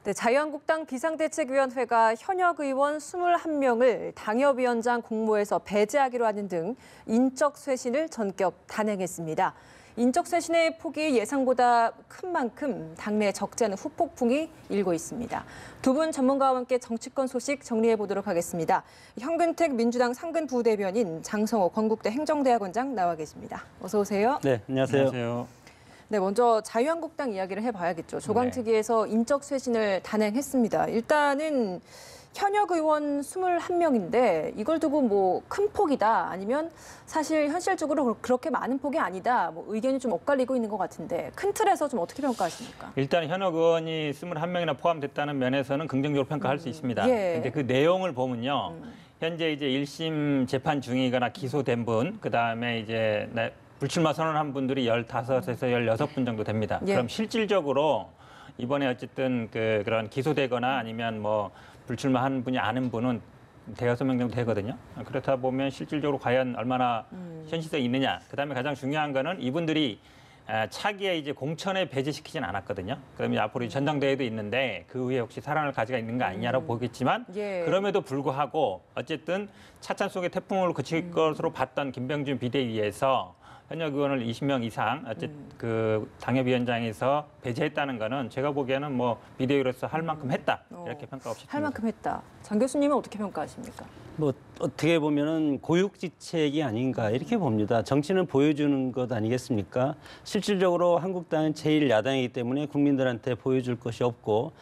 네, 자유한국당 비상대책위원회가 현역 의원 21명을 당협위원장 공모에서 배제하기로 하는 등 인적 쇄신을 전격 단행했습니다. 인적 쇄신의 폭이 예상보다 큰 만큼 당내 적잖은 후폭풍이 일고 있습니다. 두 분 전문가와 함께 정치권 소식 정리해 보도록 하겠습니다. 현근택 민주당 상근 부대변인, 장성호 건국대 행정대학원장 나와 계십니다. 어서 오세요. 네, 안녕하세요. 안녕하세요. 네, 먼저 자유한국당 이야기를 해봐야겠죠. 조강특위에서 인적 쇄신을 단행했습니다. 일단은 현역 의원 21명인데 이걸 두고 뭐 큰 폭이다 아니면 사실 현실적으로 그렇게 많은 폭이 아니다. 뭐 의견이 좀 엇갈리고 있는 것 같은데 큰 틀에서 좀 어떻게 평가하십니까? 일단 현역 의원이 21명이나 포함됐다는 면에서는 긍정적으로 평가할 수 있습니다. 예. 근데 그 내용을 보면요. 현재 이제 1심 재판 중이거나 기소된 분, 그다음에 이제 불출마 선언한 분들이 15에서 16분 정도 됩니다. 예. 그럼 실질적으로 이번에 어쨌든 그런 기소되거나 아니면 뭐 불출마한 분이 아는 분은 대여섯 명 정도 되거든요. 그렇다 보면 실질적으로 과연 얼마나 현실성이 있느냐. 그다음에 가장 중요한 거는 이분들이 차기에 이제 공천에 배제시키진 않았거든요. 그러면 앞으로 전당대회도 있는데 그 후에 혹시 사랑을 가지가 있는 거 아니냐라고 보겠지만 예. 그럼에도 불구하고 어쨌든 차찬 속의 태풍을 그칠 것으로 봤던 김병준 비대위에서 현역 의원을 20명 이상 어쨌든 그 당협위원장에서 배제했다는 거는 제가 보기에는 뭐 비대위로서 할 만큼 했다 이렇게 평가하고 싶습니다. 할 만큼 했다. 장 교수님은 어떻게 평가하십니까? 뭐 어떻게 보면은 고육지책이 아닌가 이렇게 봅니다. 정치는 보여주는 것 아니겠습니까? 실질적으로 한국당은 제1야당이기 때문에 국민들한테 보여줄 것이 없고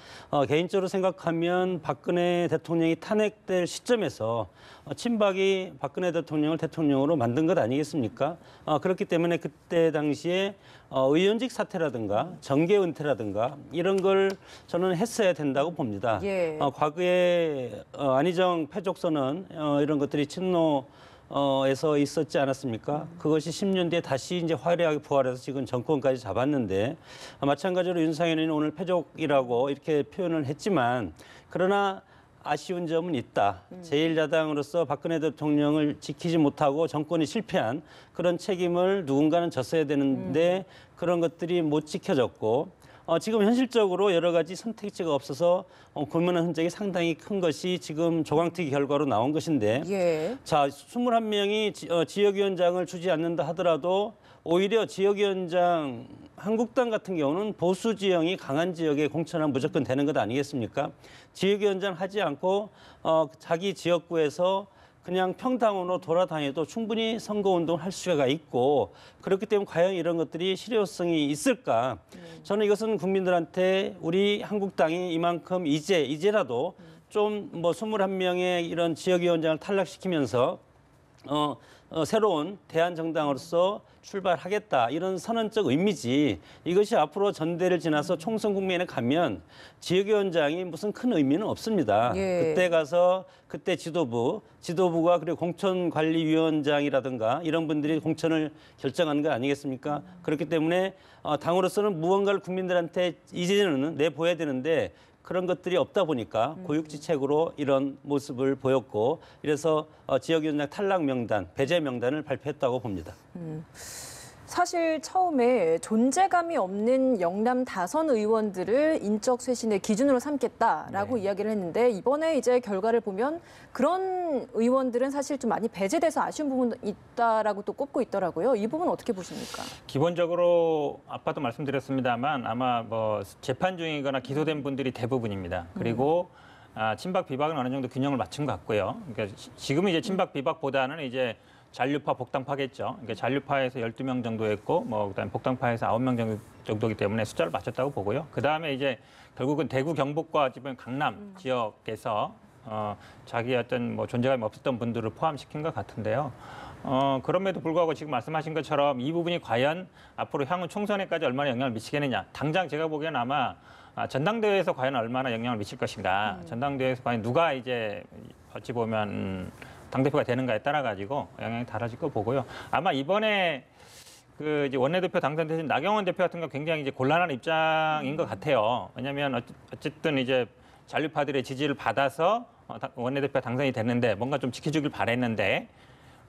개인적으로 생각하면 박근혜 대통령이 탄핵될 시점에서 친박이 박근혜 대통령을 대통령으로 만든 것 아니겠습니까? 그렇기 때문에 그때 당시에 의원직 사퇴라든가 정계 은퇴라든가 이런 걸 저는 했어야 된다고 봅니다. 예. 과거에 안희정 패족선언 이런 것들이 친노에서 있었지 않았습니까? 그것이 10년 뒤에 다시 이제 화려하게 부활해서 지금 정권까지 잡았는데 마찬가지로 윤상현 의원은 오늘 패족이라고 이렇게 표현을 했지만 그러나 아쉬운 점은 있다. 제1야당으로서 박근혜 대통령을 지키지 못하고 정권이 실패한 그런 책임을 누군가는 졌어야 되는데 그런 것들이 못 지켜졌고 지금 현실적으로 여러 가지 선택지가 없어서 고민하는 흔적이 상당히 큰 것이 지금 조강특위 결과로 나온 것인데 예. 자, 21명이 지역위원장을 주지 않는다 하더라도 오히려 지역위원장 한국당 같은 경우는 보수 지형이 강한 지역에 공천하면 무조건 되는 것 아니겠습니까? 지역위원장 하지 않고 자기 지역구에서 그냥 평당으로 돌아다녀도 충분히 선거운동을 할 수가 있고 그렇기 때문에 과연 이런 것들이 실효성이 있을까? 저는 이것은 국민들한테 우리 한국당이 이만큼 이제라도 좀 뭐 21명의 이런 지역위원장을 탈락시키면서 새로운 대한정당으로서 출발하겠다 이런 선언적 의미지 이것이 앞으로 전대를 지나서 총선 국면에 가면 지역위원장이 무슨 큰 의미는 없습니다. 예. 그때 가서 그때 지도부가 그리고 공천관리위원장이라든가 이런 분들이 공천을 결정하는 거 아니겠습니까? 그렇기 때문에 당으로서는 무언가를 국민들한테 이제는 내보여야 되는데 그런 것들이 없다 보니까 고육지책으로 이런 모습을 보였고 이래서 지역위원장 탈락 명단, 배제 명단을 발표했다고 봅니다. 사실 처음에 존재감이 없는 영남 다선 의원들을 인적 쇄신의 기준으로 삼겠다라고 이야기를 했는데 이번에 이제 결과를 보면 그런 의원들은 사실 좀 많이 배제돼서 아쉬운 부분도 있다라고 또 꼽고 있더라고요. 이 부분 어떻게 보십니까? 기본적으로 아까도 말씀드렸습니다만 아마 뭐 재판 중이거나 기소된 분들이 대부분입니다. 그리고 친박 비박은 어느 정도 균형을 맞춘 것 같고요. 그러니까 지금은 이제 친박 비박보다는 이제 잔류파 복당파겠죠. 그러니까 잔류파에서 12명 정도였고 뭐 그다음에 복당파에서 9명 정도이기 때문에 숫자를 맞췄다고 보고요. 그다음에 이제 결국은 대구 경북과 지금 강남 지역에서 자기 어떤 뭐 존재감이 없었던 분들을 포함시킨 것 같은데요. 그럼에도 불구하고 지금 말씀하신 것처럼 이 부분이 과연 앞으로 향후 총선에까지 얼마나 영향을 미치겠느냐. 당장 제가 보기에는 아마 전당대회에서 과연 얼마나 영향을 미칠 것인가. 전당대회에서 과연 누가 이제 어찌 보면 당대표가 되는가에 따라 가지고 영향이 달라질 거 보고요. 아마 이번에 그 이제 원내대표 당선되신 나경원 대표 같은 거 굉장히 이제 곤란한 입장인 것 같아요. 왜냐하면 어쨌든 이제 잔류파들의 지지를 받아서 원내대표 당선이 됐는데 뭔가 좀 지켜주길 바랬는데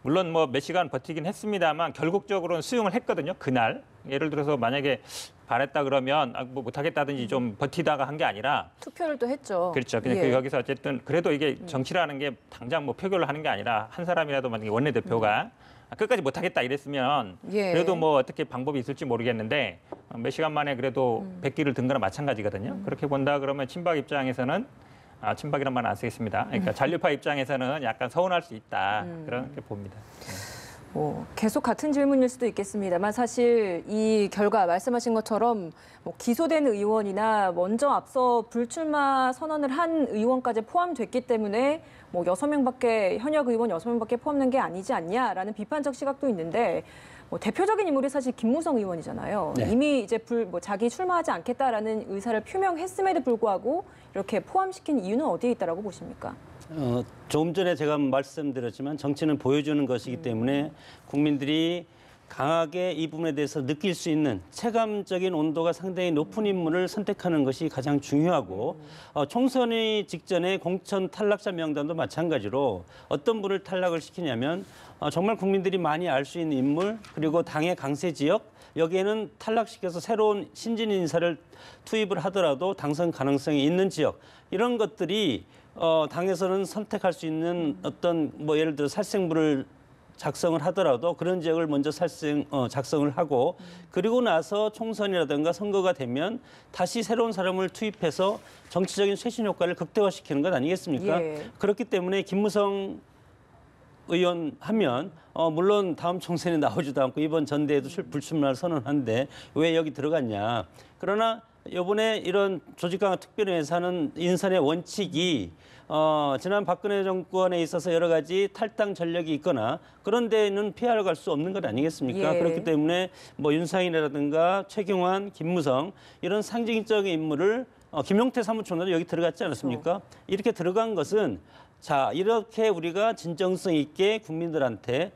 물론 뭐 몇 시간 버티긴 했습니다만 결국적으로는 수용을 했거든요. 그날 예를 들어서 만약에 바랬다 그러면 뭐 못하겠다든지 좀 버티다가 한 게 아니라 투표를 또 했죠. 그렇죠. 그냥 예. 여기서 어쨌든 그래도 이게 정치라는 게 당장 뭐 표결을 하는 게 아니라 한 사람이라도 만약에 원내대표가 끝까지 못하겠다 이랬으면 예. 그래도 뭐 어떻게 방법이 있을지 모르겠는데 몇 시간 만에 그래도 백기를 든 거나 마찬가지거든요. 그렇게 본다 그러면 친박 입장에서는 친박이란 말은 안 쓰겠습니다. 그러니까 잔류파 입장에서는 약간 서운할 수 있다. 그렇게 봅니다. 계속 같은 질문일 수도 있겠습니다만 사실 이 결과 말씀하신 것처럼 기소된 의원이나 먼저 앞서 불출마 선언을 한 의원까지 포함됐기 때문에 6명밖에 현역 의원 6명밖에 포함된 게 아니지 않냐라는 비판적 시각도 있는데 대표적인 인물이 사실 김무성 의원이잖아요. 네. 이미 이제 자기 출마하지 않겠다라는 의사를 표명했음에도 불구하고 이렇게 포함시킨 이유는 어디에 있다라고 보십니까? 조금 전에 제가 말씀드렸지만 정치는 보여주는 것이기 때문에 국민들이 강하게 이 부분에 대해서 느낄 수 있는 체감적인 온도가 상당히 높은 인물을 선택하는 것이 가장 중요하고 총선이 직전에 공천 탈락자 명단도 마찬가지로 어떤 분을 탈락을 시키냐면 정말 국민들이 많이 알 수 있는 인물 그리고 당의 강세 지역 여기에는 탈락시켜서 새로운 신진 인사를 투입을 하더라도 당선 가능성이 있는 지역 이런 것들이 당에서는 선택할 수 있는 어떤 예를 들어 살생부를 작성을 하더라도 그런 지역을 먼저 작성을 하고 그리고 나서 총선이라든가 선거가 되면 다시 새로운 사람을 투입해서 정치적인 쇄신 효과를 극대화시키는 것 아니겠습니까? 예. 그렇기 때문에 김무성 의원 하면 물론 다음 총선에 나오지도 않고 이번 전대에도 불출마를 선언한데 왜 여기 들어갔냐. 그러나 이번에 이런 조직강화 특별위에서 하는 인선의 원칙이 지난 박근혜 정권에 있어서 여러 가지 탈당 전력이 있거나 그런 데는 피하러 갈 수 없는 것 아니겠습니까? 예. 그렇기 때문에 윤상인이라든가 최경환, 김무성 이런 상징적인 인물을 김용태 사무총장도 여기 들어갔지 않았습니까? 이렇게 들어간 것은 자 이렇게 우리가 진정성 있게 국민들한테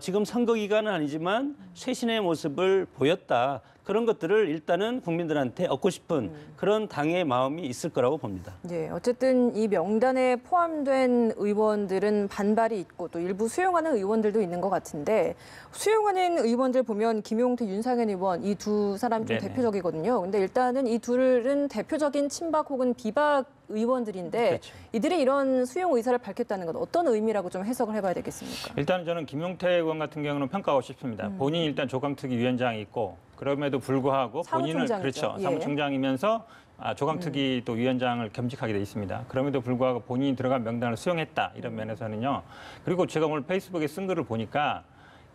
지금 선거 기간은 아니지만 쇄신의 모습을 보였다. 그런 것들을 일단은 국민들한테 얻고 싶은 그런 당의 마음이 있을 거라고 봅니다. 예, 어쨌든 이 명단에 포함된 의원들은 반발이 있고 또 일부 수용하는 의원들도 있는 것 같은데 수용하는 의원들 보면 김용태, 윤상현 의원 이 두 사람이 좀 네네. 대표적이거든요. 근데 일단은 이 둘은 대표적인 친박 혹은 비박 의원들인데 그렇죠. 이들이 이런 수용 의사를 밝혔다는 건 어떤 의미라고 좀 해석을 해봐야 되겠습니까? 일단 저는 김용태 의원 같은 경우는 평가하고 싶습니다. 본인이 일단 조강특위 위원장이 있고 그럼에도 불구하고 본인은 사무총장이죠. 그렇죠. 예. 사무총장이면서 조강특위 또 위원장을 겸직하게 돼 있습니다. 그럼에도 불구하고 본인이 들어간 명단을 수용했다 이런 면에서는요. 그리고 제가 오늘 페이스북에 쓴 글을 보니까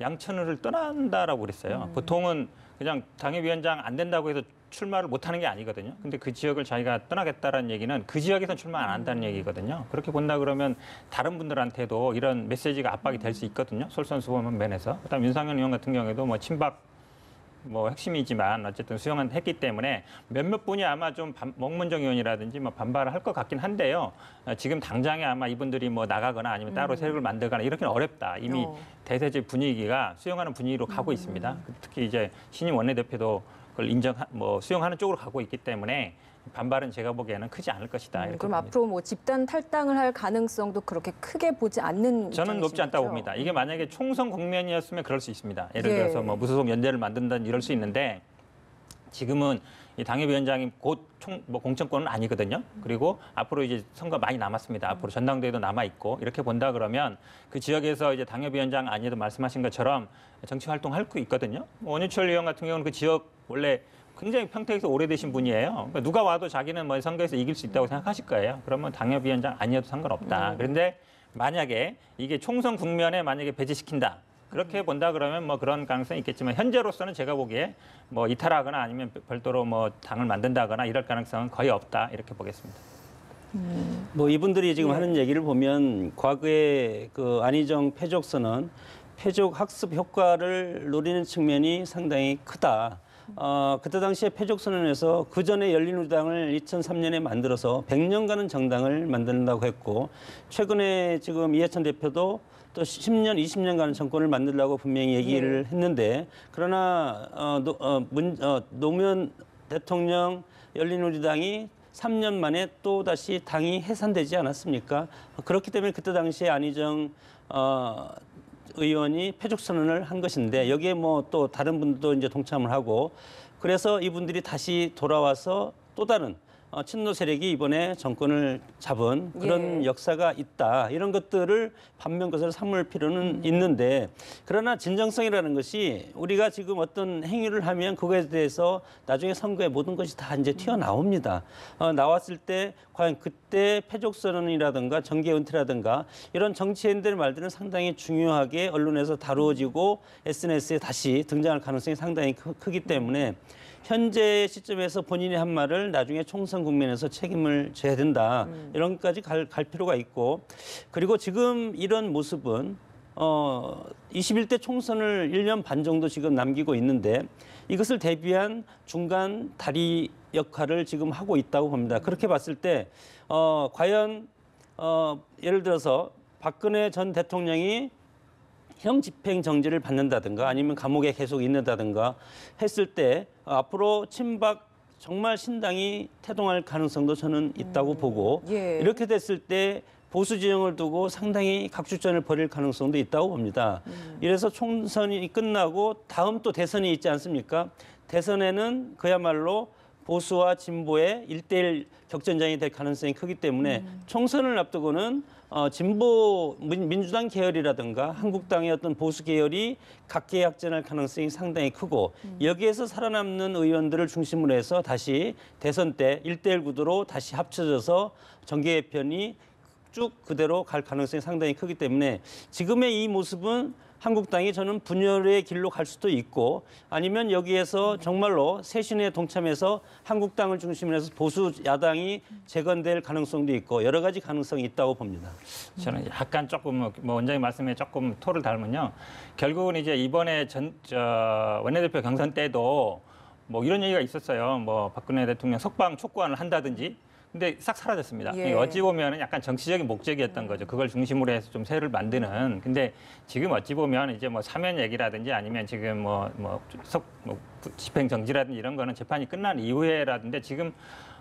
양천을 떠난다라고 그랬어요. 보통은 그냥 당협위원장 안 된다고 해서 출마를 못하는 게 아니거든요. 근데 그 지역을 자기가 떠나겠다라는 얘기는 그 지역에선 출마 안 한다는 얘기거든요. 그렇게 본다 그러면 다른 분들한테도 이런 메시지가 압박이 될 수 있거든요. 솔선수범한 면에서. 그다음 윤상현 의원 같은 경우에도 친박 핵심이지만 어쨌든 수용했기 때문에 몇몇 분이 아마 좀 먹문정 의원이라든지 반발을 할 것 같긴 한데요. 지금 당장에 아마 이분들이 나가거나 아니면 따로 세력을 만들거나 이렇게는 어렵다. 이미 대세적 분위기가 수용하는 분위기로 가고 있습니다. 특히 이제 신임 원내대표도 그걸 수용하는 쪽으로 가고 있기 때문에 반발은 제가 보기에는 크지 않을 것이다. 이렇게 그럼 봅니다. 앞으로 집단 탈당을 할 가능성도 그렇게 크게 보지 않는 저는 높지 않다고 입장이신 봅니다. 거죠? 이게 만약에 총선 국면이었으면 그럴 수 있습니다. 예를 예. 들어서 무소속 연대를 만든다는 이럴 수 있는데 지금은 이 당협위원장이 곧 공천권은 아니거든요. 그리고 앞으로 이제 선거 많이 남았습니다. 앞으로 전당대회도 남아 있고 이렇게 본다 그러면 그 지역에서 이제 당협위원장 아니어도 말씀하신 것처럼 정치 활동할 수 있거든요. 원유철 의원 같은 경우는 그 지역 원래 굉장히 평택에서 오래되신 분이에요. 그러니까 누가 와도 자기는 선거에서 이길 수 있다고 생각하실 거예요. 그러면 당협위원장 아니어도 상관없다. 그런데 만약에 이게 총선 국면에 만약에 배제시킨다. 그렇게 본다 그러면 그런 가능성이 있겠지만 현재로서는 제가 보기에 이탈하거나 아니면 별도로 당을 만든다거나 이럴 가능성은 거의 없다. 이렇게 보겠습니다. 이분들이 지금 하는 얘기를 보면 과거에 그 안희정 패족선언, 패족 학습 효과를 노리는 측면이 상당히 크다. 그때 당시에 패족선언에서 그 전에 열린우리당을 2003년에 만들어서 100년간은 정당을 만든다고 했고 최근에 지금 이해찬 대표도 또 10년, 20년간 정권을 만들려고 분명히 얘기를 했는데 그러나 노무현 대통령 열린우리당이 3년 만에 또 다시 당이 해산되지 않았습니까? 그렇기 때문에 그때 당시에 안희정 의원이 패족 선언을 한 것인데 여기에 뭐 또 다른 분들도 이제 동참을 하고 그래서 이분들이 다시 돌아와서 또 다른 친노 세력이 이번에 정권을 잡은 그런 예. 역사가 있다. 이런 것들을 반면교사를 삼을 필요는 있는데 그러나 진정성이라는 것이 우리가 지금 어떤 행위를 하면 그거에 대해서 나중에 선거에 모든 것이 다 이제 튀어나옵니다. 나왔을 때 과연 그때 패족 선언이라든가 정계 은퇴라든가 이런 정치인들의 말들은 상당히 중요하게 언론에서 다루어지고 SNS에 다시 등장할 가능성이 상당히 크기 때문에 현재 시점에서 본인이 한 말을 나중에 총선 국면에서 책임을 져야 된다. 이런 것까지 갈 필요가 있고 그리고 지금 이런 모습은 21대 총선을 1년 반 정도 지금 남기고 있는데 이것을 대비한 중간 다리 역할을 지금 하고 있다고 봅니다. 그렇게 봤을 때 과연 예를 들어서 박근혜 전 대통령이 형 집행 정지를 받는다든가 아니면 감옥에 계속 있는다든가 했을 때 앞으로 친박 정말 신당이 태동할 가능성도 저는 있다고 보고 예. 이렇게 됐을 때 보수 진영을 두고 상당히 각축전을 벌일 가능성도 있다고 봅니다. 이래서 총선이 끝나고 다음 또 대선이 있지 않습니까? 대선에는 그야말로 보수와 진보의 1대1 격전장이 될 가능성이 크기 때문에 총선을 앞두고는 진보 민주당 계열이라든가 한국당의 어떤 보수 계열이 각계약전할 가능성이 상당히 크고 여기에서 살아남는 의원들을 중심으로 해서 다시 대선 때 1대1 구도로 다시 합쳐져서 정계 개편이 쭉 그대로 갈 가능성이 상당히 크기 때문에 지금의 이 모습은 한국당이 저는 분열의 길로 갈 수도 있고 아니면 여기에서 정말로 새신에 동참해서 한국당을 중심으로 해서 보수 야당이 재건될 가능성도 있고 여러 가지 가능성이 있다고 봅니다. 저는 약간 조금 뭐 원장님 말씀에 조금 토를 닮은요. 결국은 이제 이번에 원내대표 경선 때도 뭐 이런 얘기가 있었어요. 뭐 박근혜 대통령 석방 촉구안을 한다든지. 근데 싹 사라졌습니다. 예. 어찌 보면 약간 정치적인 목적이었던 거죠. 그걸 중심으로 해서 좀 세를 만드는. 근데 지금 어찌 보면 이제 뭐 사면 얘기라든지 아니면 지금 집행 정지라든지 이런 거는 재판이 끝난 이후에라든지 지금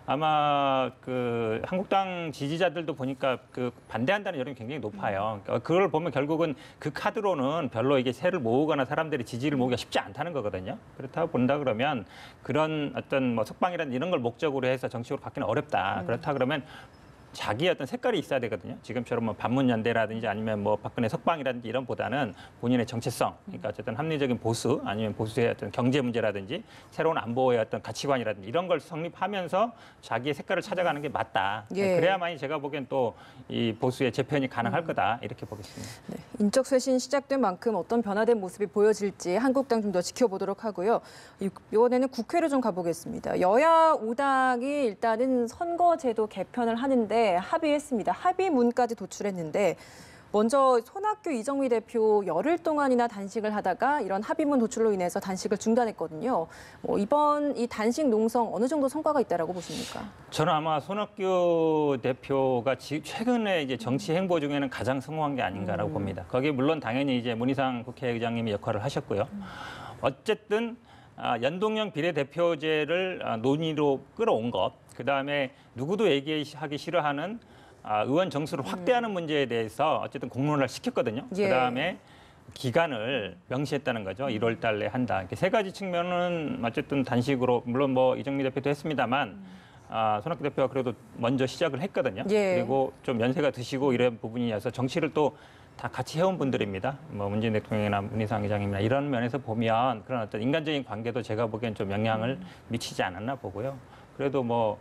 아마 그 한국당 지지자들도 보니까 그 반대한다는 여론이 굉장히 높아요. 그걸 보면 결국은 그 카드로는 별로 이게 세를 모으거나 사람들이 지지를 모으기가 쉽지 않다는 거거든요. 그렇다고 본다 그러면 그런 어떤 뭐 석방이라든 이런 걸 목적으로 해서 정치적으로 바뀌는 어렵다. 그렇다 그러면 자기 어떤 색깔이 있어야 되거든요. 지금처럼 뭐 반문연대라든지 아니면 뭐 박근혜 석방이라든지 이런 보다는 본인의 정체성, 그러니까 어쨌든 합리적인 보수 아니면 보수의 어떤 경제 문제라든지 새로운 안보의 어떤 가치관이라든지 이런 걸 성립하면서 자기의 색깔을 찾아가는 게 맞다. 예. 그래야만이 제가 보기엔 또 이 보수의 재편이 가능할 거다 이렇게 보겠습니다. 네, 인적 쇄신 시작된 만큼 어떤 변화된 모습이 보여질지 한국당 좀 더 지켜보도록 하고요. 이번에는 국회로 좀 가보겠습니다. 여야 5당이 일단은 선거제도 개편을 하는데 합의했습니다. 합의문까지 도출했는데 먼저 손학규 이정미 대표 열흘 동안이나 단식을 하다가 이런 합의문 도출로 인해서 단식을 중단했거든요. 이번 이 단식 농성 어느 정도 성과가 있다라고 보십니까? 저는 아마 손학규 대표가 최근에 이제 정치 행보 중에는 가장 성공한 게 아닌가라고 봅니다. 거기에 물론 당연히 이제 문희상 국회의장님이 역할을 하셨고요. 어쨌든 연동형 비례대표제를 논의로 끌어온 것, 그다음에 누구도 얘기하기 싫어하는 의원 정수를 확대하는 문제에 대해서 어쨌든 공론화를 시켰거든요. 예. 그다음에 기간을 명시했다는 거죠. 1월 달에 한다. 이렇게 세 가지 측면은 어쨌든 단식으로 물론 뭐 이정미 대표도 했습니다만 손학규 대표가 그래도 먼저 시작을 했거든요. 예. 그리고 좀 연세가 드시고 이런 부분이어서 정치를 또 다 같이 해온 분들입니다. 뭐 문재인 대통령이나 문희상 의장님이나 이런 면에서 보면 그런 어떤 인간적인 관계도 제가 보기엔 좀 영향을 미치지 않았나 보고요. 그래도 뭐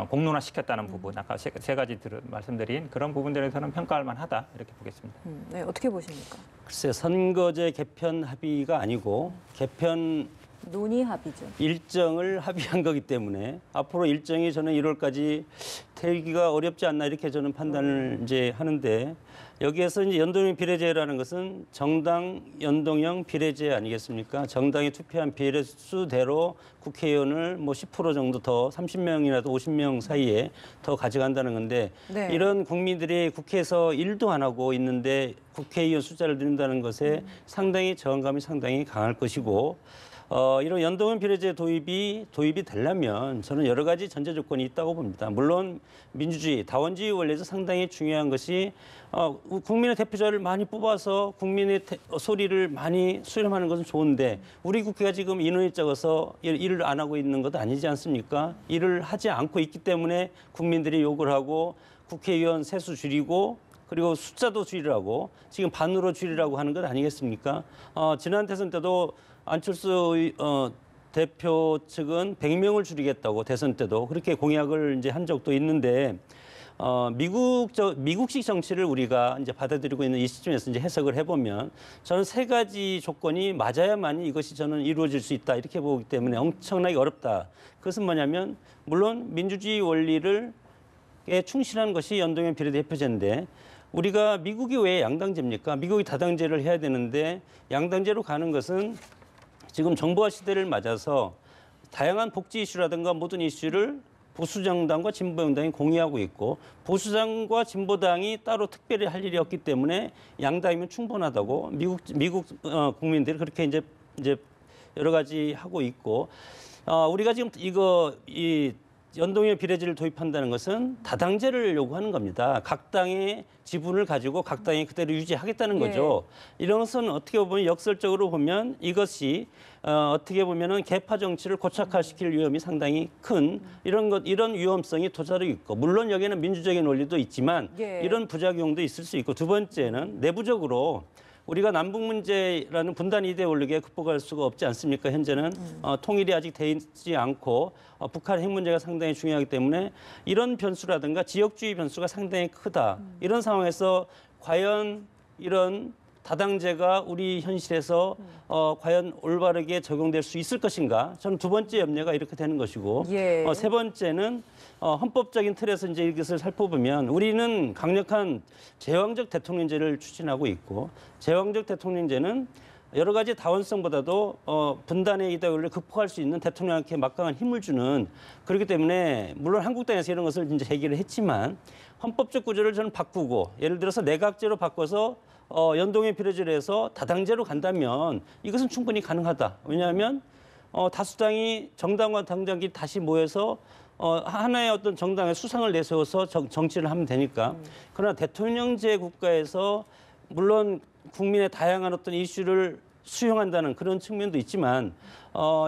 공론화 시켰다는 부분, 아까 세 가지 말씀드린 그런 부분들에서는 평가할 만하다 이렇게 보겠습니다. 네, 어떻게 보십니까? 글쎄 선거제 개편 합의가 아니고 개편 논의 합의죠. 일정을 합의한 거기 때문에 앞으로 일정이 저는 1월까지 되기가 어렵지 않나 이렇게 저는 판단을 이제 하는데 여기에서 이제 연동형 비례제라는 것은 정당 연동형 비례제 아니겠습니까? 정당이 투표한 비례수대로 국회의원을 뭐 10% 정도 더 30명이라도 50명 사이에 더 가져간다는 건데 네. 이런 국민들이 국회에서 일도 안 하고 있는데 국회의원 숫자를 늘린다는 것에 상당히 저항감이 상당히 강할 것이고 이런 연동형 비례제 도입이 되려면 저는 여러 가지 전제 조건이 있다고 봅니다. 물론 민주주의, 다원주의 원리에서 상당히 중요한 것이 국민의 대표자를 많이 뽑아서 국민의 소리를 많이 수렴하는 것은 좋은데 우리 국회가 지금 인원이 적어서 일을 안 하고 있는 것도 아니지 않습니까? 일을 하지 않고 있기 때문에 국민들이 욕을 하고 국회의원 세수 줄이고 그리고 숫자도 줄이라고 지금 반으로 줄이라고 하는 것 아니겠습니까? 지난 대선 때도 안철수 대표 측은 100명을 줄이겠다고 대선 때도 그렇게 공약을 이제 한 적도 있는데 미국식 정치를 우리가 이제 받아들이고 있는 이 시점에서 이제 해석을 해보면 저는 세 가지 조건이 맞아야만 이것이 저는 이루어질 수 있다 이렇게 보기 때문에 엄청나게 어렵다. 그것은 뭐냐면 물론 민주주의 원리를 충실한 것이 연동형 비례대표제인데 우리가 미국이 왜 양당제입니까? 미국이 다당제를 해야 되는데 양당제로 가는 것은 지금 정보화 시대를 맞아서 다양한 복지 이슈라든가 모든 이슈를 보수정당과 진보정당이 공유하고 있고 보수당과 진보당이 따로 특별히 할 일이 없기 때문에 양당이면 충분하다고 미국 국민들이 그렇게 이제 여러 가지 하고 있고 우리가 지금 이 연동형 비례제를 도입한다는 것은 다당제를 요구하는 겁니다. 각 당의 지분을 가지고 각 당이 그대로 유지하겠다는 거죠. 이런 것은 어떻게 보면 역설적으로 보면 이것이 어떻게 보면은 계파 정치를 고착화시킬 위험이 상당히 큰 이런 위험성이 도사리고 있고 물론 여기에는 민주적인 원리도 있지만 이런 부작용도 있을 수 있고 두 번째는 내부적으로 우리가 남북 문제라는 분단 이데올로기에 극복할 수가 없지 않습니까? 현재는 통일이 아직 돼 있지 않고 북한 핵 문제가 상당히 중요하기 때문에 이런 변수라든가 지역주의 변수가 상당히 크다. 이런 상황에서 과연 이런 다당제가 우리 현실에서 과연 올바르게 적용될 수 있을 것인가? 저는 두 번째 염려가 이렇게 되는 것이고 세 번째는 헌법적인 틀에서 이제 이것을 살펴보면 우리는 강력한 제왕적 대통령제를 추진하고 있고 제왕적 대통령제는 여러 가지 다원성보다도 분단의 이데올로기를 극복할 수 있는 대통령한테 막강한 힘을 주는 그렇기 때문에 물론 한국당에서 이런 것을 이제 제기를 했지만 헌법적 구조를 저는 바꾸고 예를 들어서 내각제로 바꿔서 연동형 비례제로 해서 다당제로 간다면 이것은 충분히 가능하다. 왜냐하면 다수당이 정당과 당정이 다시 모여서 하나의 어떤 정당의 수상을 내세워서 정치를 하면 되니까. 그러나 대통령제 국가에서 물론 국민의 다양한 어떤 이슈를 수용한다는 그런 측면도 있지만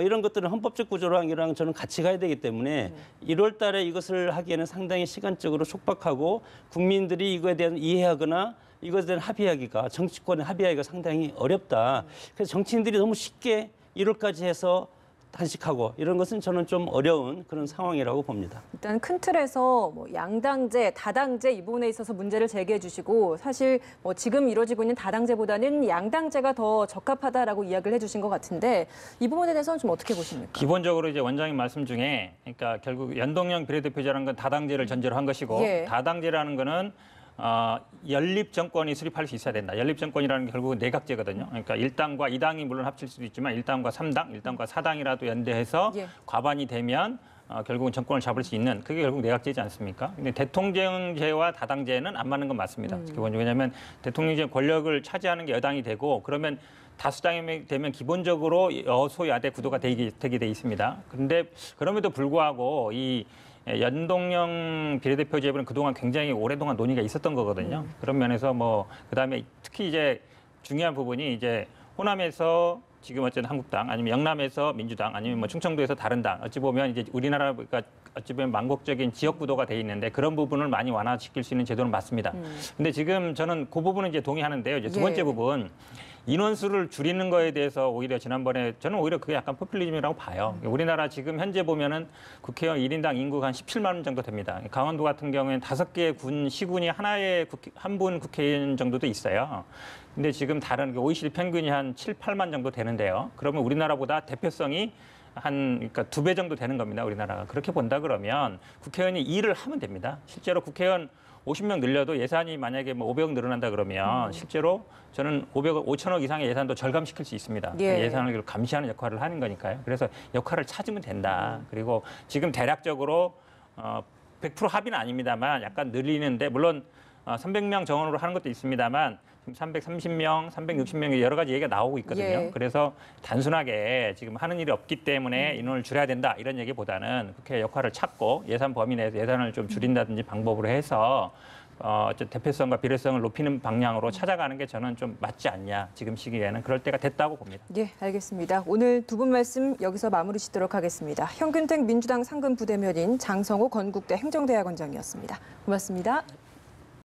이런 것들은 헌법적 구조랑 저는 같이 가야 되기 때문에 1월 달에 이것을 하기에는 상당히 시간적으로 촉박하고 국민들이 이거에 대한 이해하거나 이것에 대한 합의하기가 정치권의 합의하기가 상당히 어렵다. 그래서 정치인들이 너무 쉽게 1월까지 해서 단식하고 이런 것은 저는 좀 어려운 그런 상황이라고 봅니다. 일단 큰 틀에서 뭐 양당제, 다당제 이 부분에 있어서 문제를 제기해 주시고 사실 뭐 지금 이루어지고 있는 다당제보다는 양당제가 더 적합하다라고 이야기를 해주신 것 같은데 이 부분에 대해서는 좀 어떻게 보십니까? 기본적으로 이제 원장님 말씀 중에 그러니까 결국 연동형 비례대표제라는 건 다당제를 전제로 한 것이고 다당제라는 거는 연립 정권이 수립할 수 있어야 된다. 연립 정권이라는 게 결국은 내각제거든요. 그러니까 1당과 2당이 물론 합칠 수도 있지만 1당과 3당, 1당과 4당이라도 연대해서 과반이 되면 결국은 정권을 잡을 수 있는 그게 결국 내각제지 않습니까? 근데 대통령제와 다당제는 안 맞는 건 맞습니다. 기본적으로 왜냐하면 대통령제 권력을 차지하는 게 여당이 되고 그러면 다수당이 되면 기본적으로 여소야대 구도가 되게 돼 있습니다. 그런데 그럼에도 불구하고 이 연동형 비례대표제는 그동안 굉장히 오랫동안 논의가 있었던 거거든요. 그런 면에서 뭐 그다음에 특히 이제 중요한 부분이 이제 호남에서 지금 어쨌든 한국당 아니면 영남에서 민주당 아니면 뭐 충청도에서 다른 당 어찌 보면 이제 우리나라가 어찌 보면 망곡적인 지역 구도가 돼 있는데 그런 부분을 많이 완화시킬 수 있는 제도는 맞습니다. 근데 지금 저는 그 부분은 이제 동의하는데요. 이제 두 번째 부분 인원수를 줄이는 거에 대해서 오히려 지난번에 저는 오히려 그게 약간 포퓰리즘이라고 봐요. 우리나라 지금 현재 보면은 국회의원 1인당 인구가 한 17만 명 정도 됩니다. 강원도 같은 경우에는 5개 군 시군이 한 분 국회의원 정도도 있어요. 근데 지금 다른 OECD 평균이 한 7, 8만 정도 되는데요. 그러면 우리나라보다 대표성이 그러니까 2배 정도 되는 겁니다. 우리나라가. 그렇게 본다 그러면 국회의원이 일을 하면 됩니다. 실제로 국회의원 50명 늘려도 예산이 만약에 뭐 500억 늘어난다 그러면 실제로 저는 5천억 이상의 예산도 절감시킬 수 있습니다. 예산을 감시하는 역할을 하는 거니까요. 그래서 역할을 찾으면 된다. 그리고 지금 대략적으로 100% 합의는 아닙니다만 약간 늘리는데 물론 300명 정원으로 하는 것도 있습니다만 지금 330명, 360명 여러 가지 얘기가 나오고 있거든요. 예. 그래서 단순하게 지금 하는 일이 없기 때문에 인원을 줄여야 된다 이런 얘기보다는 국회 역할을 찾고 예산 범위 내에서 예산을 좀 줄인다든지 방법으로 해서 대표성과 비례성을 높이는 방향으로 찾아가는 게 저는 좀 맞지 않냐. 지금 시기에는 그럴 때가 됐다고 봅니다. 예, 알겠습니다. 오늘 두 분 말씀 여기서 마무리 짓도록 하겠습니다. 현균택 민주당 상근 부대변인 장성호 건국대 행정대학원장이었습니다. 고맙습니다.